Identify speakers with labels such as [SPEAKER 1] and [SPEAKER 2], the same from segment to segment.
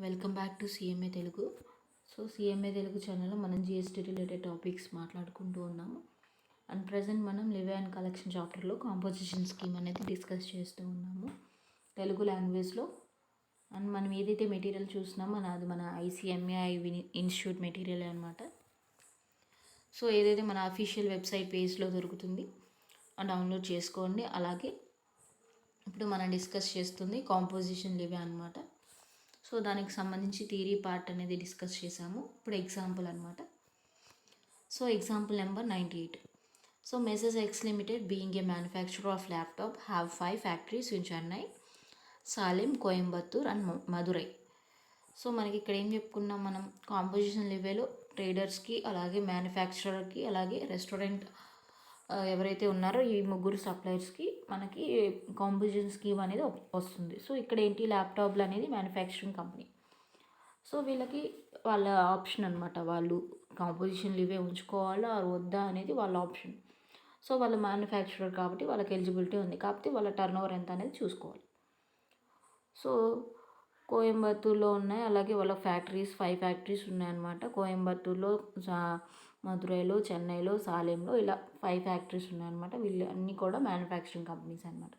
[SPEAKER 1] Welcome back to CMA Telugu. CMA Telugu ఛానల్లో మనం GST related topics మాట్లాడుకుంటూ ఉన్నాము. అండ్ ప్రజెంట్ మనం లివ్ అండ్ కలెక్షన్ చాప్టర్లో కాంపోజిషన్ స్కీమ్ అనేది డిస్కస్ చేస్తూ ఉన్నాము తెలుగు లాంగ్వేజ్లో. అండ్ మనం ఏదైతే మెటీరియల్ చూస్తున్నామో అది మన ఐసిఎంఏ ఇన్స్టిట్యూట్ మెటీరియల్ అనమాట. ఏదైతే మన అఫీషియల్ వెబ్సైట్ పేజ్లో దొరుకుతుంది, డౌన్లోడ్ చేసుకోండి. అలాగే ఇప్పుడు మనం డిస్కస్ చేస్తుంది కాంపోజిషన్ లివ్ అనమాట. దానికి సంబంధించి థియరీ పార్ట్ అనేది డిస్కస్ చేసాము. ఇప్పుడు ఎగ్జాంపుల్ అనమాట. Example number 98. Messrs X limited being a manufacturer of laptop have 5 factories in Chennai, Salem, Coimbatore and Madurai. మనకి ఇక్కడ ఏం చెప్పుకున్నాం, మనం కాంపోజిషన్ లెవెల్లో ట్రేడర్స్కి, అలాగే మ్యానుఫ్యాక్చరర్కి, అలాగే రెస్టారెంట్ ఎవరైతే ఉన్నారో ఈ ముగ్గురు సప్లయర్స్కి మనకి కాంపోజిషన్ స్కీమ్ అనేది వస్తుంది. ఇక్కడ ఏంటి, ల్యాప్టాప్లు అనేది మ్యానుఫ్యాక్చరింగ్ కంపెనీ. వీళ్ళకి వాళ్ళ ఆప్షన్ అనమాట, వాళ్ళు కాంపోజిషన్ లివే ఉంచుకోవాలా వద్దా అనేది వాళ్ళ ఆప్షన్. వాళ్ళ మ్యానుఫ్యాక్చరర్ కాబట్టి వాళ్ళకి ఎలిజిబిలిటీ ఉంది, కాబట్టి వాళ్ళ టర్న్ ఓవర్ ఎంత అనేది చూసుకోవాలి. కోయంబత్తూర్లో ఉన్నాయి, అలాగే వాళ్ళ ఫ్యాక్టరీస్ 5 ఫ్యాక్టరీస్ ఉన్నాయన్నమాట. కోయంబత్తూర్లో, మదురైలో, చెన్నైలో, సాలెంలో ఇలా 5 ఫ్యాక్టరీస్ ఉన్నాయన్నమాట. వీళ్ళు అన్నీ కూడా మ్యానుఫ్యాక్చరింగ్ కంపెనీస్ అనమాట.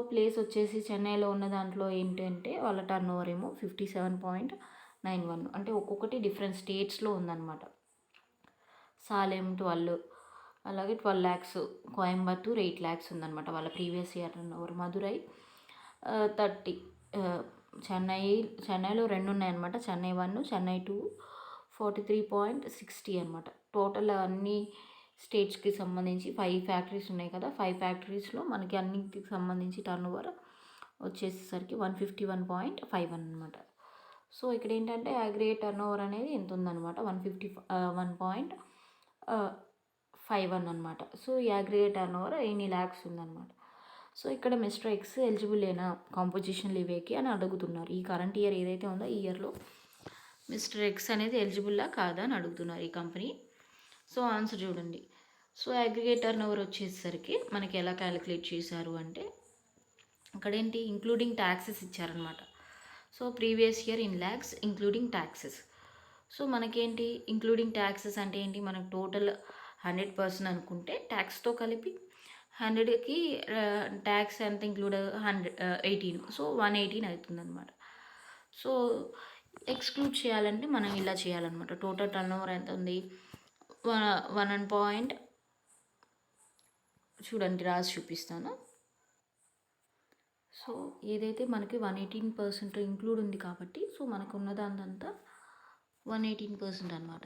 [SPEAKER 1] ప్లేస్ వచ్చేసి చెన్నైలో ఉన్న దాంట్లో ఏంటంటే వాళ్ళ టర్న్ ఓవర్ ఏమో 57.91, అంటే ఒక్కొక్కటి డిఫరెంట్ స్టేట్స్లో ఉందన్నమాట. సాలెం 12, అలాగే 12 lakhs, కోయంబత్తూర్ 8 lakhs ఉందన్నమాట వాళ్ళ previous year turn over. Madurai 30, చెన్నైలో 2 ఉన్నాయన్నమాట, చెన్నై 1, చెన్నై 2 43.60 అనమాట. టోటల్ అన్ని స్టేట్స్కి సంబంధించి 5 ఫ్యాక్టరీస్ ఉన్నాయి కదా, 5 ఫ్యాక్టరీస్లో మనకి అన్నిటికి సంబంధించి టర్న్ ఓవర్ వచ్చేసరికి 151.51 అనమాట. ఇక్కడ ఏంటంటే అగ్రిగేట్ టర్న్ ఓవర్ అనేది ఎంత ఉందన్నమాట, 151 అనమాట. ఈ అగ్రిగేట్ టర్న్ ఓవర్ 8 lakhs ఉందన్నమాట. ఇక్కడ మిస్టర్ ఎక్స్ ఎలిజిబుల్ అయినా కాంపోజిషన్ లివేకి అని అడుగుతున్నారు. ఈ కరెంట్ ఇయర్ ఏదైతే ఉందో ఈ ఇయర్లో మిస్టర్ ఎక్స్ అనేది ఎలిజిబుల్లా కాదా అని అడుగుతున్నారు ఈ కంపెనీ. ఆన్సర్ చూడండి. అగ్రిగేట్ టర్న్ ఓవర్ వచ్చేసరికి మనకి ఎలా క్యాలిక్యులేట్ చేశారు అంటే, అక్కడ ఏంటి, ఇంక్లూడింగ్ ట్యాక్సెస్ ఇచ్చారనమాట. Previous year in lakhs including taxes. మనకేంటి ఇంక్లూడింగ్ ట్యాక్సెస్ అంటే ఏంటి, మనకు టోటల్ 100% అనుకుంటే ట్యాక్స్తో కలిపి 100కి ట్యాక్స్ ఎంత ఇంక్లూడ్ 18, 118 అవుతుంది అనమాట. ఎక్స్క్లూడ్ చేయాలంటే మనం ఇలా చేయాలన్నమాట. టోటల్ టర్న్ ఓవర్ ఎంత ఉంది, 1 చూడండి రాసి చూపిస్తాను. ఏదైతే మనకి 118% ఇంక్లూడ్ ఉంది కాబట్టి మనకు ఉన్నదంతా 118% అనమాట.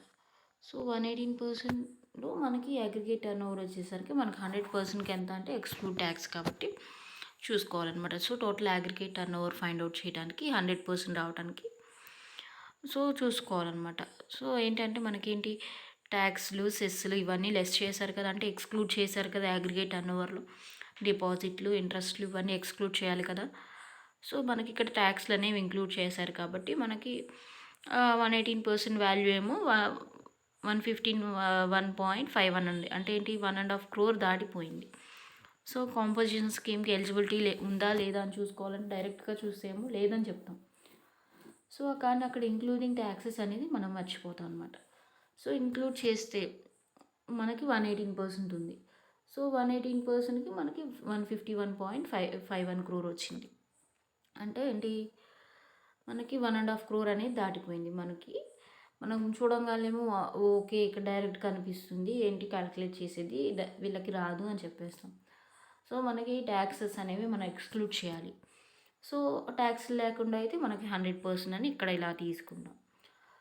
[SPEAKER 1] 118%లో మనకి అగ్రిగేట్ టర్న్ ఓవర్ వచ్చేసరికి మనకి 100%కి ఎంత అంటే ఎక్స్క్లూడ్ ట్యాక్స్ కాబట్టి చూసుకోవాలన్నమాట. Total aggregate turnover find out చేయడానికి 100% రావడానికి చూసుకోవాలన్నమాట. ఏంటంటే మనకేంటి, ట్యాక్స్లు, సెస్లు ఇవన్నీ లెస్ చేశారు కదా, అంటే ఎక్స్క్లూడ్ చేశారు కదా అగ్రిగేట్ టర్న్ ఓవర్లో. డిపాజిట్లు, ఇంట్రెస్ట్లు ఇవన్నీ ఎక్స్క్లూడ్ చేయాలి కదా. మనకి ఇక్కడ ట్యాక్స్లు అనేవి ఇంక్లూడ్ చేశారు కాబట్టి మనకి 118% వాల్యూ ఏమో 151.51 ఉంది. అంటే ఏంటి, 1.5 crore దాటిపోయింది. కాంపోజిషన్ స్కీమ్కి ఎలిజిబిలిటీ ఉందా లేదా అని చూసుకోవాలని డైరెక్ట్గా చూసేమో లేదని చెప్తాం. కానీ అక్కడ ఇంక్లూడింగ్ ట్యాక్సెస్ అనేది మనం మర్చిపోతాం అనమాట. ఇంక్లూడ్ చేస్తే మనకి 118% ఉంది. 118%కి మనకి 151.51 crore వచ్చింది. అంటే ఏంటి, మనకి 1.5 crore అనేది దాటిపోయింది. మనం చూడంగానేమో ఓకే ఇక్కడ డైరెక్ట్ కనిపిస్తుంది, ఏంటి క్యాలిక్యులేట్ చేసేది వీళ్ళకి రాదు అని చెప్పేస్తాం. మనకి ట్యాక్సెస్ అనేవి మనం ఎక్స్క్లూడ్ చేయాలి. ట్యాక్స్ లేకుండా అయితే మనకి 100% అని ఇక్కడ ఇలా తీసుకుంటాం.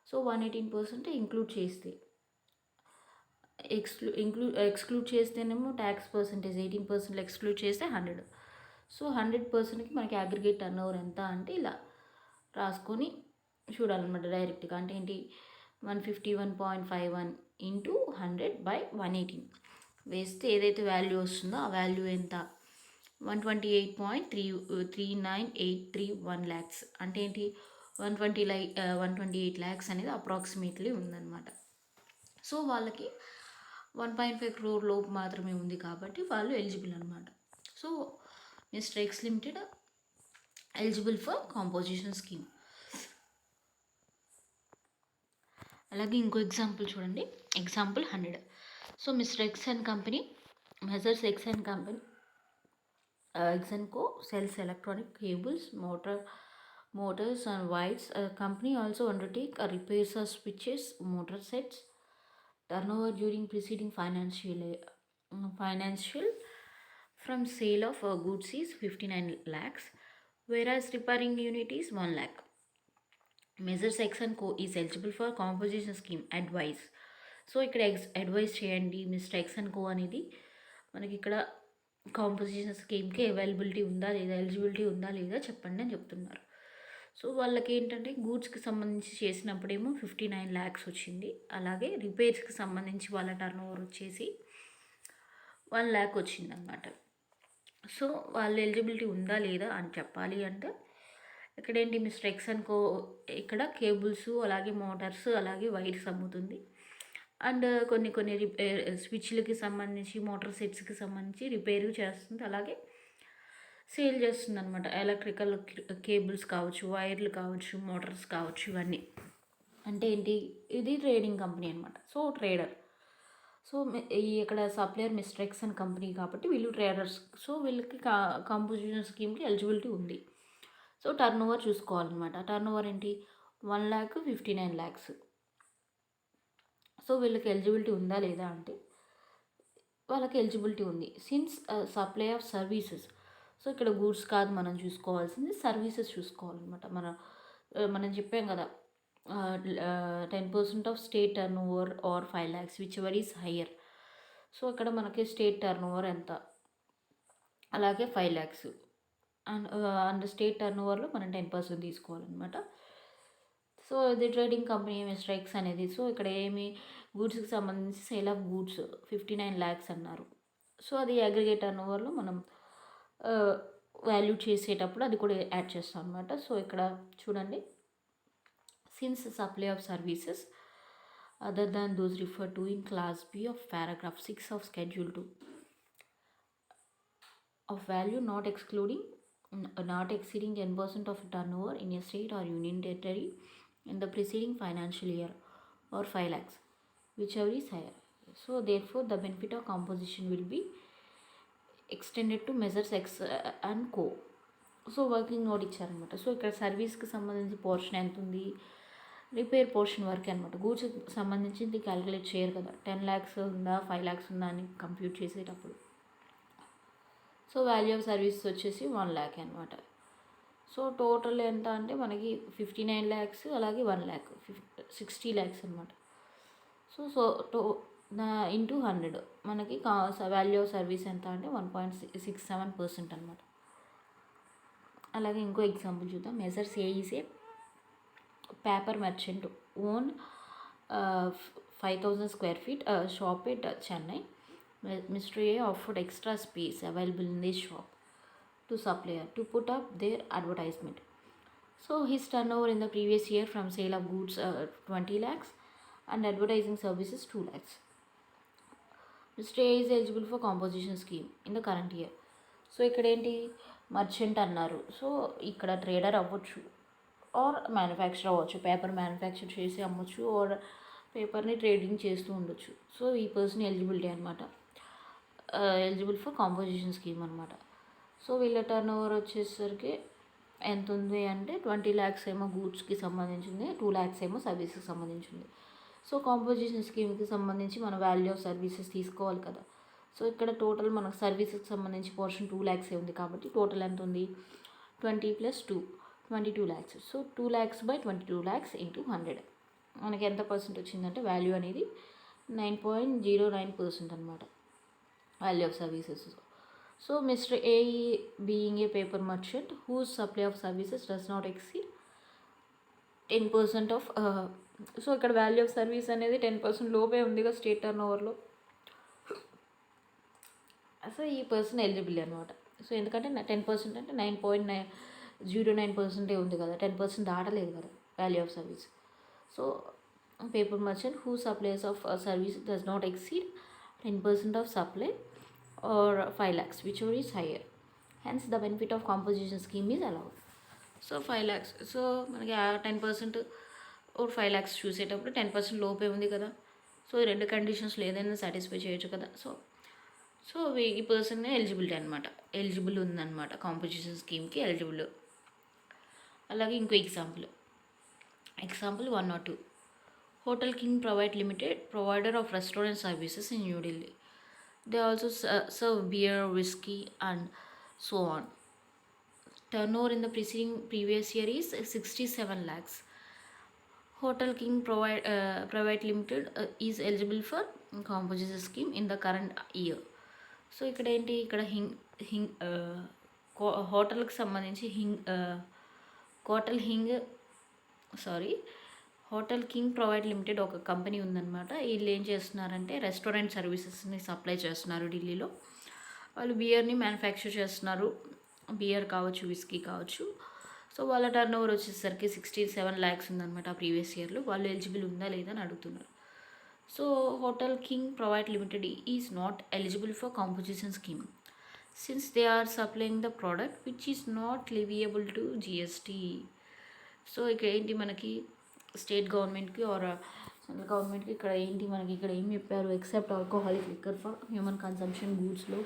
[SPEAKER 1] 118% ఇంక్లూడ్ చేస్తే ఎక్స్క్లూడ్ చేస్తేనేమో ట్యాక్స్ పర్సంటేజ్ 18% ఎక్స్క్లూడ్ చేస్తే 100. 100%కి మనకి అగ్రిగేట్ టర్న్ ఓవర్ ఎంత అంటే ఇలా రాసుకొని చూడాలన్నమాట డైరెక్ట్గా. అంటే ఏంటి, 151.51 ఇంటూ 100/118 వేస్తే ఏదైతే వాల్యూ వస్తుందో ఆ వాల్యూ ఎంత, 128.3981 lakhs. అంటే ఏంటి, 128 lakhs అనేది అప్రాక్సిమేట్లీ ఉందన్నమాట. వాళ్ళకి 1.5 crore లోపు మాత్రమే ఉంది కాబట్టి వాళ్ళు ఎలిజిబుల్ అనమాట. Mister X limited eligible for composition scheme. అలాగే ఇంకో ఎగ్జాంపుల్ చూడండి. Example 100. So mister X and company, measures X and company, X and Co. sells electronic cables, motors and wires. Company also undertake repairs of switches, motor sets. Turnover during preceding financial from sale of goods is 59 lakhs, whereas repairing unit is 1 lakh. Measures X and Co. is eligible for composition scheme. Advice. So ఇక్కడ advice చేయండి mister X and co అనేది మనకి ఇక్కడ composition స్కీమ్కి availability ఉందా లేదా, eligibility ఉందా లేదా చెప్పండి అని చెప్తున్నారు. సో వాళ్ళకి ఏంటంటే గూడ్స్కి సంబంధించి చేసినప్పుడేమో 59 lakhs వచ్చింది. అలాగే రిపేర్స్కి సంబంధించి వాళ్ళ టర్న్ ఓవర్ వచ్చేసి 1 lakh వచ్చిందనమాట. సో వాళ్ళ ఎలిజిబిలిటీ ఉందా లేదా అని చెప్పాలి అంటే ఇక్కడేంటి మిస్టర్ ఎక్స్ అండ్ కో ఇక్కడ కేబుల్స్, అలాగే మోటార్స్, అలాగే వైర్స్ అమ్ముతుంది. అండ్ కొన్ని స్విచ్లకి సంబంధించి, మోటార్ సెట్స్కి సంబంధించి రిపేర్ చేస్తుంది, అలాగే సేల్ చేస్తుంది అనమాట. ఎలక్ట్రికల్ కేబుల్స్ కావచ్చు, వైర్లు కావచ్చు, మోటార్స్ కావచ్చు, ఇవన్నీ. అంటే ఏంటి, ఇది ట్రేడింగ్ కంపెనీ అనమాట. So trader. సో ఇక్కడ supplier mister X and company కాబట్టి వీళ్ళు ట్రేడర్స్. సో వీళ్ళకి కాంపోజిషన్ స్కీమ్కి ఎలిజిబిలిటీ ఉంది. సో టర్న్ ఓవర్ చూసుకోవాలన్నమాట. టర్న్ ఓవర్ ఏంటి, 1,59 lakhs. సో వీళ్ళకి ఎలిజిబిలిటీ ఉందా లేదా అంటే వాళ్ళకి ఎలిజిబిలిటీ ఉంది. Since supply of services. So ఇక్కడ గూడ్స్ కాదు మనం చూసుకోవాల్సింది, సర్వీసెస్ చూసుకోవాలన్నమాట. మనం చెప్పాం కదా 10% of state turnover or 5 lakhs whichever is higher. So ఇక్కడ మనకి స్టేట్ టర్న్ ఓవర్ ఎంత, అలాగే 5 lakhs అండ్ స్టేట్ టర్న్ ఓవర్లో మనం 10% తీసుకోవాలన్నమాట. సో ఇది ట్రేడింగ్ కంపెనీ మిస్టర్ ఎక్స్ అనేది. సో ఇక్కడ ఏమి గూడ్స్కి సంబంధించి సేల్ ఆఫ్ గూడ్స్ 59 lakhs అన్నారు. సో అది అగ్రిగేట్ టర్న్ ఓవర్లో మనం వాల్యూ చేసేటప్పుడు అది కూడా యాడ్ చేస్తాం అనమాట. సో ఇక్కడ చూడండి, since supply of services other than those refer to in class B of paragraph 6 of schedule 2 of value not exceeding 10% of turnover in a state or union territory in the preceding financial year or 5 lakhs whichever is higher. So therefore the benefit of composition will be extended to measures X and Co. So working note ఇచ్చారనమాట. So ఇక్కడ సర్వీస్కి సంబంధించి portion ఎంత ఉంది, repair portion వరకు అనమాట. గూడ్స్కి సంబంధించి calculate చేయరు కదా, 10 lakhs ఉందా 5 lakhs ఉందా అని కంప్యూట్ చేసేటప్పుడు. సో వాల్యూ ఆఫ్ సర్వీస్ వచ్చేసి 1 lakh అనమాట. సో టోటల్ ఎంత అంటే మనకి 59 lakhs, అలాగే 1 lakh 60 lakhs అనమాట. సో ఇంటూ 100 మనకి వాల్యూ ఆఫ్ సర్వీస్ ఎంత అంటే 1.67% అనమాట. అలాగే ఇంకో ఎగ్జాంపుల్ చూద్దాం. Measures A is a paper merchant own 5,000 square feet shop at Chennai. Mr. A offered extra space available in this shop to supplier to put up their advertisement. So his turnover in the previous year from sale of goods 20 lakhs and advertising services 2 lakhs. Mr. A is eligible for composition scheme in the current year. So ఇక్కడ ఏంటి, merchant అన్నారు. So ఇక్కడ trader అవ్వచ్చు are manufacture అవ్వచ్చు. Paper manufacture చేసి అమ్మొచ్చు are పేపర్ని trading చేస్తూ ఉండొచ్చు. సో ఈ పర్సన్ ఎలిజిబిలిటీ అనమాట, ఎలిజిబుల్ ఫర్ కాంపోజిషన్ స్కీమ్ అనమాట. సో వీళ్ళ టర్న్ ఓవర్ వచ్చేసరికి ఎంత ఉంది అంటే 20 lakhs ఏమో గూడ్స్కి సంబంధించింది, 2 lakhs ఏమో సర్వీస్కి సంబంధించింది. సో కాంపోజిషన్ స్కీమ్కి సంబంధించి మన వాల్యూ ఆఫ్ సర్వీసెస్ తీసుకోవాలి కదా. సో ఇక్కడ టోటల్ మనకు సర్వీసెస్కి సంబంధించి పోర్షన్ 2 lakhs ఉంది కాబట్టి టోటల్ ఎంత ఉంది, 20 + 2 22 lakhs. So 2 lakhs by 22 lakhs into 100 మనకి ఎంత పర్సెంట్ వచ్చిందంటే వాల్యూ అనేది 9.09% అనమాట, value of services. So mister A being a paper merchant whose supply of services does not exceed 10% of. So ఇక్కడ వాల్యూ ఆఫ్ సర్వీస్ అనేది 10% లోపే ఉంది కదా స్టేట్ టర్న్ ఓవర్లో. సో ఈ పర్సన్ ఎలిజిబుల్ అనమాట. సో ఎందుకంటే 10% అంటే 9.09% ఉంది కదా, 10% దాటలేదు కదా value of service. So paper merchant who supplies of service does not exceed 10% of supply or 5 lakhs whichever is higher, hence the benefit of composition scheme is allowed. So 5 lakhs. So మనకి 10% ఓ 5 lakhs చూసేటప్పుడు 10% లోపే ఉంది కదా. So ఈ రెండు కండిషన్స్లో ఏదైనా satisfy చేయొచ్చు కదా. సో ఈ పర్సన్ ఎలిజిబిలిటీ అనమాట, ఎలిజిబుల్ ఉందన్నమాట, కాంపోజిషన్ స్కీమ్కి ఎలిజిబుల్. అలాగే ఇంకో example 102. Hotel King Private Limited, provider of restaurant services in New Delhi. They also serve beer, whiskey, and so on. Turnover in the previous year is 67 lakhs. Hotel King Private Limited is eligible for composition scheme in the current year. So ఇక్కడ ఏంటి, ఇక్కడ హోటల్కి సంబంధించి hotel king private limited ఒక company ఉందన్నమాట. వీళ్ళు ఏం చేస్తున్నారంటే రెస్టారెంట్ సర్వీసెస్ని సప్లై చేస్తున్నారు ఢిల్లీలో. వాళ్ళు బియర్ని మ్యానుఫ్యాక్చర్ చేస్తున్నారు, బియర్ కావచ్చు, విస్కీ కావచ్చు. సో వాళ్ళ టర్న్ ఓవర్ వచ్చేసరికి 67 lakhs ఉందన్నమాట ఆ ప్రీవియస్ ఇయర్లో. వాళ్ళు ఎలిజిబుల్ ఉందా లేదా అని అడుగుతున్నారు. So hotel king private limited is not eligible for composition scheme since they are supplying the product which is not leviable to GST. So ఇక్కడ ఏంటి మనకి స్టేట్ గవర్నమెంట్కి ఆర్ సెంట్రల్ గవర్నమెంట్కి ఇక్కడ ఏంటి మనకి ఇక్కడ ఏం చెప్పారు, except alcoholic liquor for human consumption గూడ్స్లో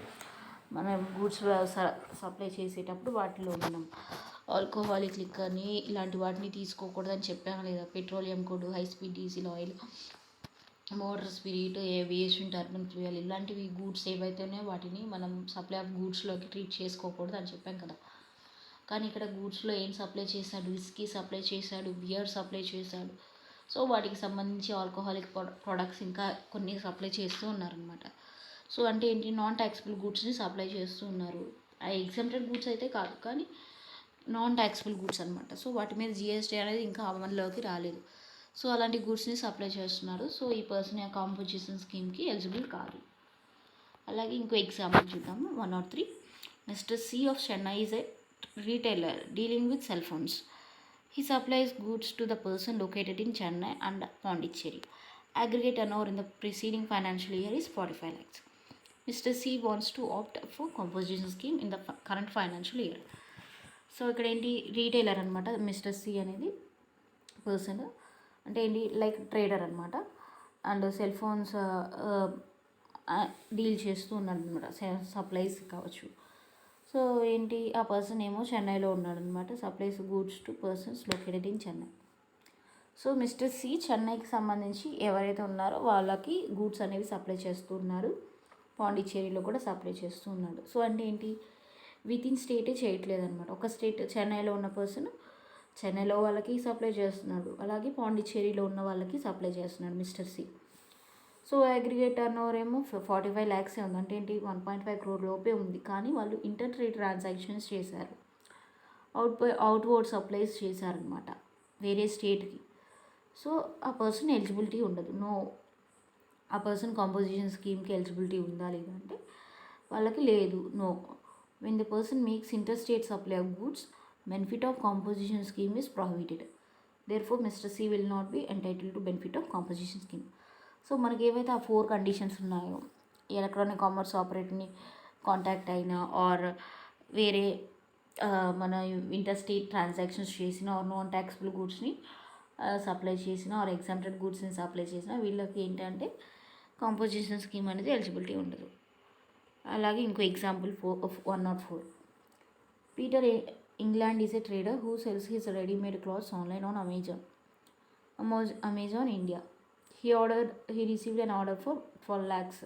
[SPEAKER 1] మనం గూడ్స్ సప్లై చేసేటప్పుడు వాటిలో మనం ఆల్కహాలిక్ లిక్కర్ని ఇలాంటి వాటిని తీసుకోకూడదని చెప్పాము లేదా. Petroleum code, high speed diesel oil, motor spirit, aviation turban fuel ఇలాంటివి గూడ్స్ ఏవైతే ఉన్నాయో వాటిని మనం సప్లై ఆఫ్ గూడ్స్లోకి ట్రీట్ చేసుకోకూడదు అని చెప్పాం కదా. కానీ ఇక్కడ గూడ్స్లో ఏం సప్లై చేశాడు, విస్కీ సప్లై చేశాడు, బియర్ సప్లై చేశాడు. సో వాటికి సంబంధించి ఆల్కహాలిక్ ప్రొడక్ట్స్ ఇంకా కొన్ని సప్లై చేస్తూ ఉన్నారనమాట. సో అంటే ఏంటి, నాన్ ట్యాక్సిబుల్ గూడ్స్ని సప్లై చేస్తూ ఉన్నారు. ఆ ఎగ్జామ్టెడ్ గూడ్స్ అయితే కాదు, కానీ నాన్ ట్యాక్సిబుల్ గూడ్స్ అనమాట. సో వాటి మీద జిఎస్టీ అనేది ఇంకా అమల్లోకి రాలేదు. సో అలాంటి గూడ్స్ని సప్లై చేస్తున్నారు. సో ఈ పర్సన్ ఆ కాంపోజిషన్ స్కీమ్కి ఎలిజిబుల్ కాదు. అలాగే ఇంకో ఎగ్జాంపుల్ చూద్దాము. 103. Mister C of Chennai is a retailer dealing with cell phones. He supplies goods to the person located in Chennai and Pondicherry. Aggregate turnover in the preceding financial year is 45 lakhs. Mr. C wants to opt for composition scheme in the current financial year. So ఇక్కడ ఏంటి, retailer అనమాట mister C అనేది person. అంటే ఏంటి, like trader అనమాట. And cell phones deal చేస్తూ ఉన్నాడు అనమాట, సప్లైస్ కావచ్చు. సో ఏంటి, ఆ పర్సన్ ఏమో చెన్నైలో ఉన్నాడు అనమాట, supplies goods to persons located in Chennai. So mister C చెన్నైకి సంబంధించి ఎవరైతే ఉన్నారో వాళ్ళకి గూడ్స్ అనేవి సప్లై చేస్తూ ఉన్నారు. పాండిచ్చేరిలో కూడా సప్లై చేస్తూ ఉన్నాడు. సో అంటే ఏంటి, విత్ ఇన్ స్టేటే చేయట్లేదు అనమాట. ఒక స్టేట్ చెన్నైలో ఉన్న పర్సన్ చెన్నైలో వాళ్ళకి సప్లై చేస్తున్నాడు, అలాగే పాండిచ్చేరిలో ఉన్న వాళ్ళకి సప్లై చేస్తున్నాడు mister C. So aggregate turnover ఏమో 45 lakhs ఉంది. అంటే ఏంటి, 1.5 crore లోపే ఉంది. కానీ వాళ్ళు ఇంటర్ ట్రేడ్ ట్రాన్సాక్షన్స్ చేశారు, అవుట్వర్డ్ సప్లైస్ చేశారనమాట వేరే స్టేట్కి. సో ఆ పర్సన్ ఎలిజిబిలిటీ ఉండదు. ఆ పర్సన్ కాంపోజిషన్ స్కీమ్కి ఎలిజిబిలిటీ ఉందా లేదా అంటే వాళ్ళకి లేదు, no. When the person makes interstate supply of goods, benefit of composition scheme is prohibited. Therefore mister C will not be entitled to benefit of composition scheme. So మనకి ఏవైతే ఆ 4 conditions ఉన్నాయో, electronic commerce ఆపరేటర్ని contact అయినా, or వేరే మన interstate transactions చేసిన, or non taxable గూడ్స్ని సప్లై చేసిన, ఆర్ ఎగ్జామ్టెడ్ గూడ్స్ని సప్లై చేసిన, వీళ్ళకి ఏంటంటే కాంపోజిషన్ స్కీమ్ అనేది ఎలిజిబిలిటీ ఉండదు. అలాగే ఇంకో example 104. Peter England is a trader who cells his readymade clothes online on Amazon India. He received an order for 12 lakhs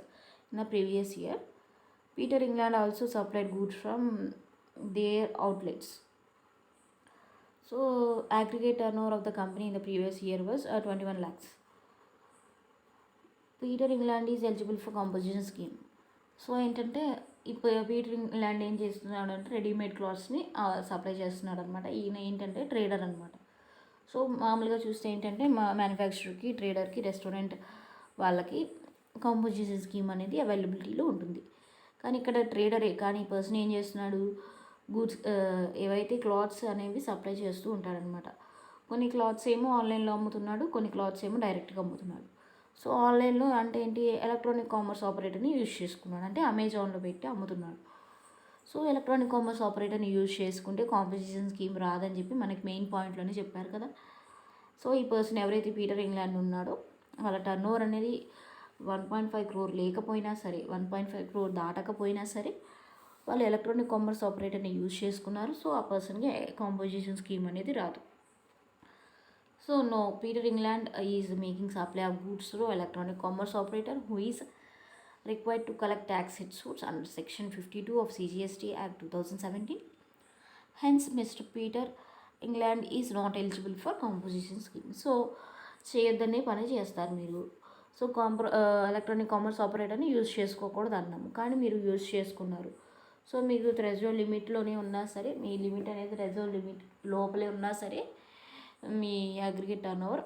[SPEAKER 1] in the previous year. Peter England also supplied goods from their outlets. So aggregate turnover of the company in the previous year was 21 lakhs. Peter England is eligible for composition scheme. So ఏంటంటే ఇప్పుడు Peter England ఏం చేస్తున్నాడు అంటే readymade క్లాత్స్ని supply చేస్తున్నాడు అనమాట. ఈయన ఏంటంటే trader అనమాట. సో మామూలుగా చూస్తే ఏంటంటే మ్యానుఫ్యాక్చరర్కి, ట్రేడర్కి, రెస్టారెంట్ వాళ్ళకి కాంపోజిషన్ స్కీమ్ అనేది అవైలబిలిటీలో ఉంటుంది. కానీ ఇక్కడ ట్రేడరే, కానీ ఈ పర్సన్ ఏం చేస్తున్నాడు, గూడ్స్ ఏవైతే క్లాత్స్ అనేవి సప్లై చేస్తూ ఉంటాడనమాట. కొన్ని క్లాత్స్ ఏమో ఆన్లైన్లో అమ్ముతున్నాడు, కొన్ని క్లాత్స్ ఏమో డైరెక్ట్గా అమ్ముతున్నాడు. సో ఆన్లైన్లో అంటే ఏంటి, ఎలక్ట్రానిక్ కామర్స్ ఆపరేటర్ని యూజ్ చేసుకున్నాడు, అంటే అమెజాన్లో పెట్టి అమ్ముతున్నాడు. సో ఎలక్ట్రానిక్ కామర్స్ ఆపరేటర్ని యూజ్ చేసుకుంటే కాంపోజిషన్ స్కీమ్ రాదని చెప్పి మనకి మెయిన్ పాయింట్లోనే చెప్పారు కదా. సో ఈ పర్సన్ ఎవరైతే పీటర్ ఇంగ్లాండ్ ఉన్నాడో వాళ్ళ టర్న్ ఓవర్ అనేది 1.5 crore లేకపోయినా సరే, 1.5 crore దాటకపోయినా సరే వాళ్ళు ఎలక్ట్రానిక్ కామర్స్ ఆపరేటర్ని యూజ్ చేసుకున్నారు. సో ఆ పర్సన్కి కాంపోజిషన్ స్కీమ్ అనేది రాదు. So no, Peter England is making supply of goods through electronic commerce operator who is required to collect tax it suits under Section 52 of CGST Act 2017. Hence, Mr. Peter England is not eligible for composition scheme. So చేయొద్దనే పని చేస్తారు మీరు. So electronic commerce ఆపరేటర్ని use చేసుకోకూడదు అన్నాము, కానీ మీరు use చేసుకున్నారు. సో మీకు థ్రెషోల్డ్ లిమిట్లోనే ఉన్నా సరే, మీ లిమిట్ అనేది థ్రెషోల్డ్ లిమిట్ లోపలే ఉన్నా సరే, మీ అగ్రిగేట్ టర్న్ ఓవర్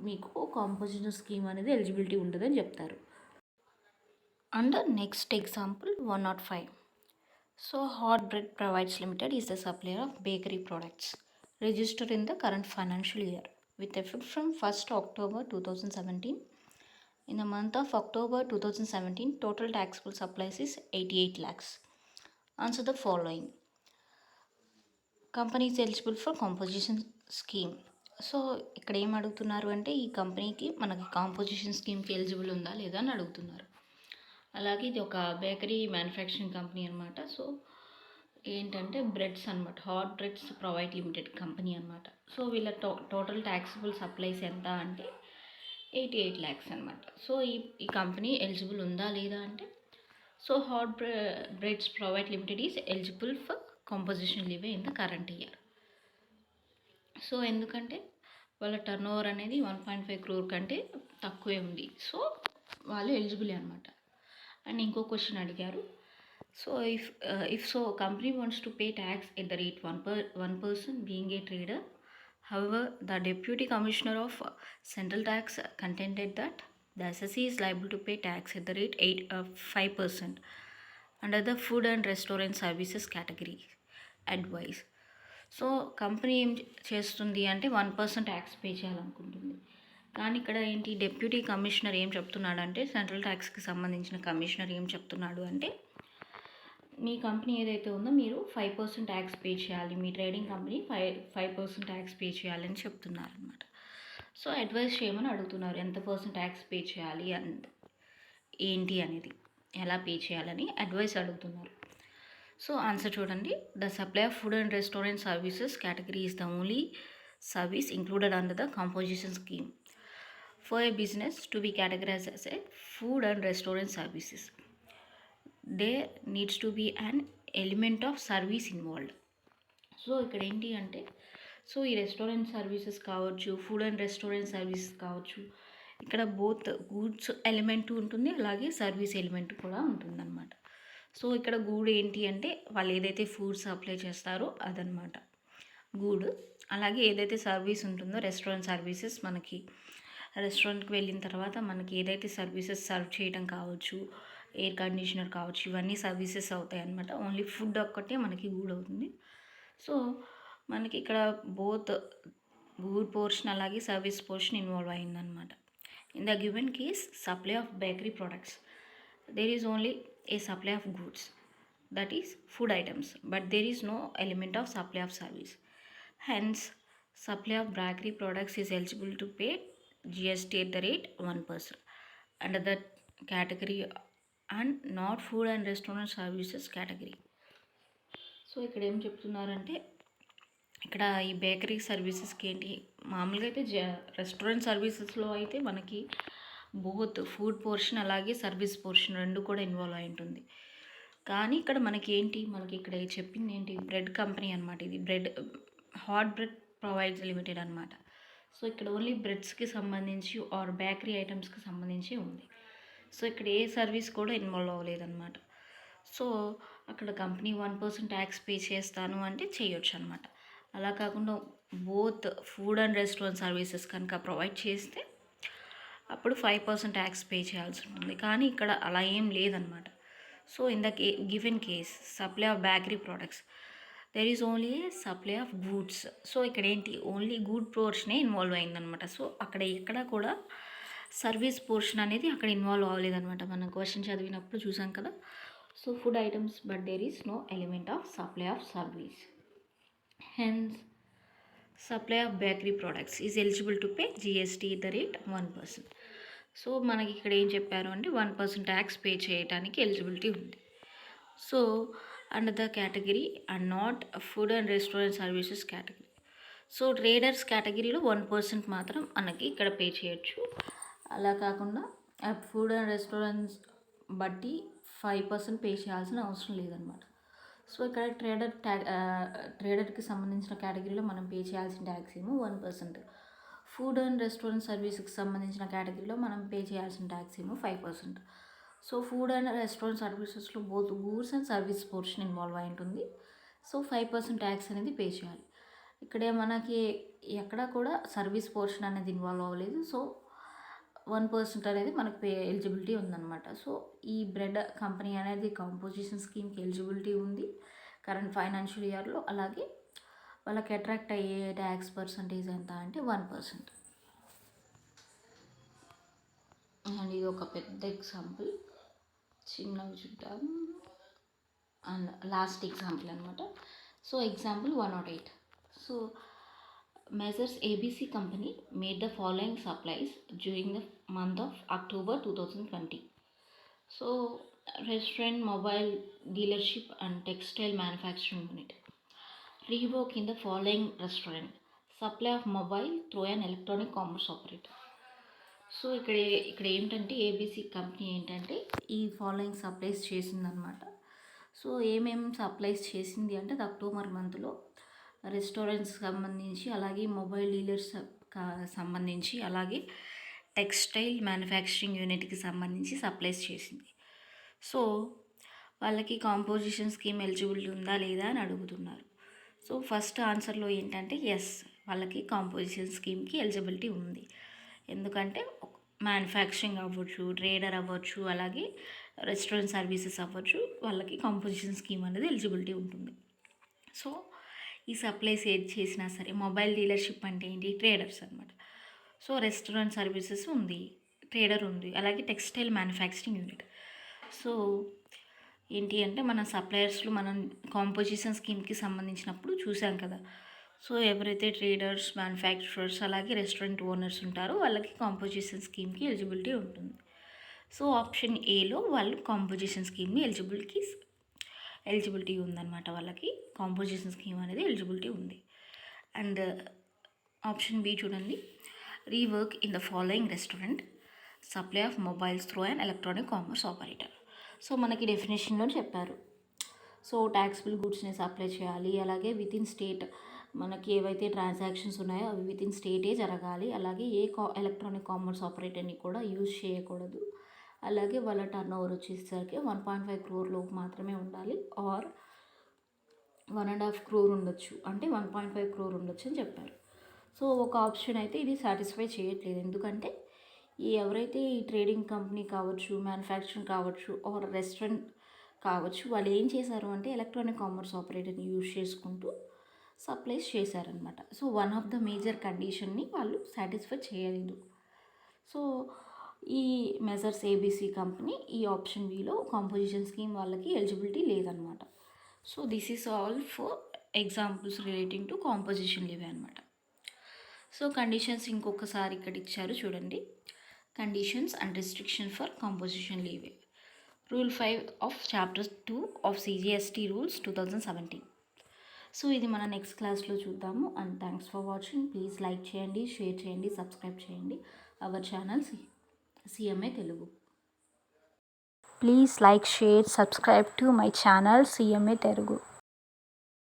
[SPEAKER 1] మీకు కాంపోజిషన్ స్కీమ్ అనేది ఎలిజిబిలిటీ ఉంటుందని చెప్తారు. Under next example 105. So Hot Bread Provides Limited is the supplier of bakery products registered in the current financial year with effect from 1st October 2017. In the month of October 2017, total taxable supplies is 88 lakhs. Answer the following. Company is eligible for composition scheme. So ఇక్కడ ఏం అడుగుతున్నారు అంటే ఈ కంపెనీకి మనకి composition స్కీమ్కి eligible ఉందా లేదా అని అడుగుతున్నారు. అలాగే ఇది ఒక బేకరీ మ్యానుఫ్యాక్చరింగ్ కంపెనీ అనమాట. సో ఏంటంటే బ్రెడ్స్ అనమాట, hot breads provide limited company అనమాట. సో వీళ్ళ టోటల్ ట్యాక్సిబుల్ సప్లైస్ ఎంత అంటే 88 lakhs అనమాట. సో ఈ కంపెనీ ఎలిజిబుల్ ఉందా లేదా అంటే, so hot breads provide limited is eligible for composition leeway in the current year. So ఎందుకంటే వాళ్ళ టర్న్ ఓవర్ అనేది 1.5 crore కంటే తక్కువే ఉంది. సో వాళ్ళు ఎలిజిబుల్ అనమాట. అండ్ ఇంకో క్వశ్చన్ అడిగారు. So if so company wants to pay tax at the rate 1% being a trader. However the deputy commissioner of central tax contended that the assessee is liable to pay tax at the rate 5% under the food and restaurant services category advice. So company ఏం చేస్తుంది అంటే 1% tax pay చేయాలనుకుంటుంది. కానీ ఇక్కడ ఏంటి, deputy commissioner ఏం చెప్తున్నాడు అంటే, central ట్యాక్స్కి సంబంధించిన కమిషనర్ ఏం చెప్తున్నాడు అంటే, మీ కంపెనీ ఏదైతే ఉందో మీరు 5% ట్యాక్స్ పే చేయాలి, మీ ట్రేడింగ్ కంపెనీ 5% ట్యాక్స్ పే చేయాలని చెప్తున్నారు అనమాట. సో అడ్వైస్ చేయమని అడుగుతున్నారు, ఎంత పర్సెంట్ ట్యాక్స్ పే చేయాలి ఏంటి అనేది, ఎలా పే చేయాలని అడ్వైస్ అడుగుతున్నారు. సో ఆన్సర్ చూడండి. The supply of food and restaurant services category is the only service included under the composition scheme. For a business to be categorized as a food and restaurant services, there needs to be an element of service involved. So ఇక్కడ ఏంటి అంటే, so ఈ restaurant services కావచ్చు, food and restaurant services కావచ్చు, ఇక్కడ both goods element ఉంటుంది, అలాగే service element కూడా ఉంటుందన్నమాట. సో ఇక్కడ గూడ్ ఏంటి అంటే, వాళ్ళు ఏదైతే ఫుడ్ సప్లై చేస్తారో అదనమాట గూడ్. అలాగే ఏదైతే సర్వీస్ ఉంటుందో, రెస్టారెంట్ సర్వీసెస్, మనకి రెస్టారెంట్కి వెళ్ళిన తర్వాత మనకి ఏదైతే సర్వీసెస్ సర్వ్ చేయడం కావచ్చు, ఎయిర్ కండిషనర్ కావచ్చు, ఇవన్నీ సర్వీసెస్ అవుతాయి అన్నమాట. ఓన్లీ ఫుడ్ ఒక్కటే మనకి గూడ్ అవుతుంది. సో మనకి ఇక్కడ బోత్ గూడ్ పోర్షన్ అలాగే సర్వీస్ పోర్షన్ ఇన్వాల్వ్ అయిందనమాట. In the given case supply of bakery products, there is only a supply of goods, that is food items, but there is no element of supply of service. Hence supply of bakery products is eligible to pay GST at the rate 1% under that category and not food and restaurant services category. So ఇక్కడ ఏం చెప్తున్నారంటే, ఇక్కడ ఈ bakery సర్వీసెస్కి ఏంటి, మామూలుగా అయితే restaurant సర్వీసెస్లో అయితే మనకి బోత్ ఫుడ్ పోర్షన్ అలాగే సర్వీస్ పోర్షన్ రెండు కూడా ఇన్వాల్వ్ అయి ఉంటుంది. కానీ ఇక్కడ మనకి ఇక్కడ చెప్పింది ఏంటి, బ్రెడ్ కంపెనీ అనమాట. ఇది bread, hot bread provides limited అనమాట. సో ఇక్కడ ఓన్లీ బ్రెడ్స్కి సంబంధించి ఆర్ బేకరీ ఐటమ్స్కి సంబంధించి ఉంది. సో ఇక్కడ ఏ సర్వీస్ కూడా ఇన్వాల్వ్ అవ్వలేదన్నమాట. సో అక్కడ కంపెనీ 1% ట్యాక్స్ పే చేస్తాను అంటే చేయొచ్చు అనమాట. అలా కాకుండా both food and restaurant services కనుక ప్రొవైడ్ చేస్తే అప్పుడు 5% ట్యాక్స్ పే చేయాల్సి ఉంటుంది. కానీ ఇక్కడ అలా ఏం లేదనమాట. So in the given case supply of bakery products, there is only a supply of goods. So ఇక్కడ ఏంటి, ఓన్లీ గూడ్ పోర్షనే ఇన్వాల్వ్ అయిందనమాట. సో అక్కడ ఎక్కడ కూడా సర్వీస్ పోర్షన్ అనేది అక్కడ ఇన్వాల్వ్ అవ్వలేదన్నమాట. మనం క్వశ్చన్ చదివినప్పుడు చూసాం కదా. So food items, but there is no element of supply of service. Hence supply of bakery products is eligible to pay GST the rate 1%. సో మనకి ఇక్కడ ఏం చెప్పారు అంటే 1% ట్యాక్స్ పే చేయడానికి ఎలిజిబిలిటీ ఉంది. So under the category and not food and restaurant services category. So traders కేటగిరీలో 1% మాత్రం మనకి ఇక్కడ పే చేయొచ్చు. అలా కాకుండా ఫుడ్ అండ్ రెస్టారెంట్స్ బట్టి 5% పే చేయాల్సిన అవసరం లేదనమాట. సో ఇక్కడ ట్రేడర్కి సంబంధించిన కేటగిరీలో మనం పే చేయాల్సిన ట్యాక్స్ ఏమో 1%. ఫుడ్ అండ్ రెస్టారెంట్ సర్వీస్కి సంబంధించిన కేటగిరీలో మనం పే చేయాల్సిన ట్యాక్స్ ఏమో 5%. సో ఫుడ్ అండ్ రెస్టారెంట్ సర్వీసెస్లో both goods and service portion involve అయి ఉంటుంది. సో 5% ట్యాక్స్ అనేది పే చేయాలి. ఇక్కడే మనకి ఎక్కడ కూడా సర్వీస్ పోర్షన్ అనేది ఇన్వాల్వ్ అవ్వలేదు. సో 1% అనేది మనకు పే ఎలిజిబిలిటీ ఉందన్నమాట. సో ఈ బ్రెడ్ కంపెనీ అనేది కాంపోజిషన్ స్కీమ్కి ఎలిజిబిలిటీ ఉంది కరెంట్ ఫైనాన్షియల్ ఇయర్లో. అలాగే వాళ్ళకి అట్రాక్ట్ అయ్యే ట్యాక్స్ పర్సంటేజ్ ఎంత అంటే 1%. అండ్ ఇది ఒక పెద్ద ఎగ్జాంపుల్, చిన్నవి చూద్దాం. అండ్ లాస్ట్ ఎగ్జాంపుల్ అనమాట. So example 108. So Measures ABC company made the following supplies during the month of October 2020. So restaurant, mobile dealership and textile manufacturing unit. Rework in the following restaurant. Supply of mobile through an electronic commerce operator. So ఇక్కడ ఏంటంటే ABC company ఏంటంటే ఈ following supplies చేసిందనమాట. So ఏమేమి supplies చేసింది అంటే October మంత్లో restaurants సంబంధించి, అలాగే మొబైల్ డీలర్స్ సంబంధించి, అలాగే టెక్స్టైల్ మ్యానుఫ్యాక్చరింగ్ యూనిట్కి సంబంధించి సప్లైస్ చేసింది. సో వాళ్ళకి కాంపోజిషన్ స్కీమ్ ఎలిజిబిలిటీ ఉందా లేదా అని అడుగుతున్నారు. సో ఫస్ట్ ఆన్సర్లో ఏంటంటే ఎస్, వాళ్ళకి కాంపోజిషన్ స్కీమ్కి ఎలిజిబిలిటీ ఉంది. ఎందుకంటే మ్యానుఫ్యాక్చరింగ్ అవ్వచ్చు, ట్రేడర్ అవ్వచ్చు, అలాగే రెస్టారెంట్ సర్వీసెస్ అవ్వచ్చు, వాళ్ళకి కాంపోజిషన్ స్కీమ్ అనేది ఎలిజిబిలిటీ ఉంటుంది. సో ఈ సప్లైస్ ఏది చేసినా సరే, మొబైల్ డీలర్షిప్ అంటే ఏంటి, ట్రేడర్స్ అనమాట. సో రెస్టారెంట్ సర్వీసెస్ ఉంది, ట్రేడర్ ఉంది, అలాగే టెక్స్టైల్ మ్యానుఫ్యాక్చరింగ్ యూనిట్. సో ఏంటి అంటే మన సప్లయర్స్లో మనం కాంపోజిషన్ స్కీమ్కి సంబంధించినప్పుడు చూసాం కదా. సో ఎవరైతే ట్రేడర్స్, మ్యానుఫ్యాక్చరర్స్, అలాగే రెస్టారెంట్ ఓనర్స్ ఉంటారో వాళ్ళకి కాంపోజిషన్ స్కీమ్కి ఎలిజిబిలిటీ ఉంటుంది. సో ఆప్షన్ ఏలో వాళ్ళు కాంపోజిషన్ స్కీమ్ని ఎలిజిబిలిటీ ఉందన్నమాట. వాళ్ళకి కాంపోజిషన్ స్కీమ్ అనేది ఎలిజిబిలిటీ ఉంది. అండ్ ఆప్షన్ బి చూడండి, rework in the following restaurant, supply of mobiles through and electronic commerce operator. So మనకి డెఫినేషన్లో చెప్పారు. సో ట్యాక్సిబుల్ గూడ్స్ని సప్లై చేయాలి, అలాగే వితిన్ స్టేట్ మనకి ఏవైతే ట్రాన్సాక్షన్స్ ఉన్నాయో అవి వితిన్ స్టేటే జరగాలి, అలాగే ఎలక్ట్రానిక్ కామర్స్ ఆపరేటర్ని కూడా యూజ్ చేయకూడదు, అలాగే వాళ్ళ టర్న్ ఓవర్ వచ్చేసరికి 1.5 crore లోపు మాత్రమే ఉండాలి, ఆర్ 1.5 crore ఉండొచ్చు, అంటే 1.5 crore ఉండొచ్చు అని చెప్పారు. సో ఒక ఆప్షన్ అయితే ఇది సాటిస్ఫై చేయట్లేదు. ఎందుకంటే ఎవరైతే ఈ ట్రేడింగ్ కంపెనీ కావచ్చు, మ్యానుఫ్యాక్చరింగ్ కావచ్చు, ఆర్ రెస్టారెంట్ కావచ్చు, వాళ్ళు ఏం చేశారు అంటే ఎలక్ట్రానిక్ కామర్స్ ఆపరేటర్ని యూజ్ చేసుకుంటూ సప్లైస్ చేశారనమాట. So one of the major కండిషన్ని వాళ్ళు సాటిస్ఫై చేయలేదు. సో ఈ మెజర్స్ ఏబీసీ కంపెనీ ఈ ఆప్షన్ బిలో కాంపోజిషన్ స్కీమ్ వాళ్ళకి ఎలిజిబిలిటీ లేదనమాట. So this is all for examples relating to composition leave అనమాట. సో కండిషన్స్ ఇంకొకసారి ఇక్కడ ఇచ్చారు చూడండి. Conditions and restriction for composition leave. Rule 5 of chapter 2 of CGST rules 2017. So ఇది మన నెక్స్ట్ క్లాస్లో చూద్దాము. And thanks for watching. Please like చేయండి, షేర్ చేయండి, సబ్స్క్రైబ్ చేయండి our channel CMA Telugu.
[SPEAKER 2] Please like, share, subscribe to my channel CMA Telugu.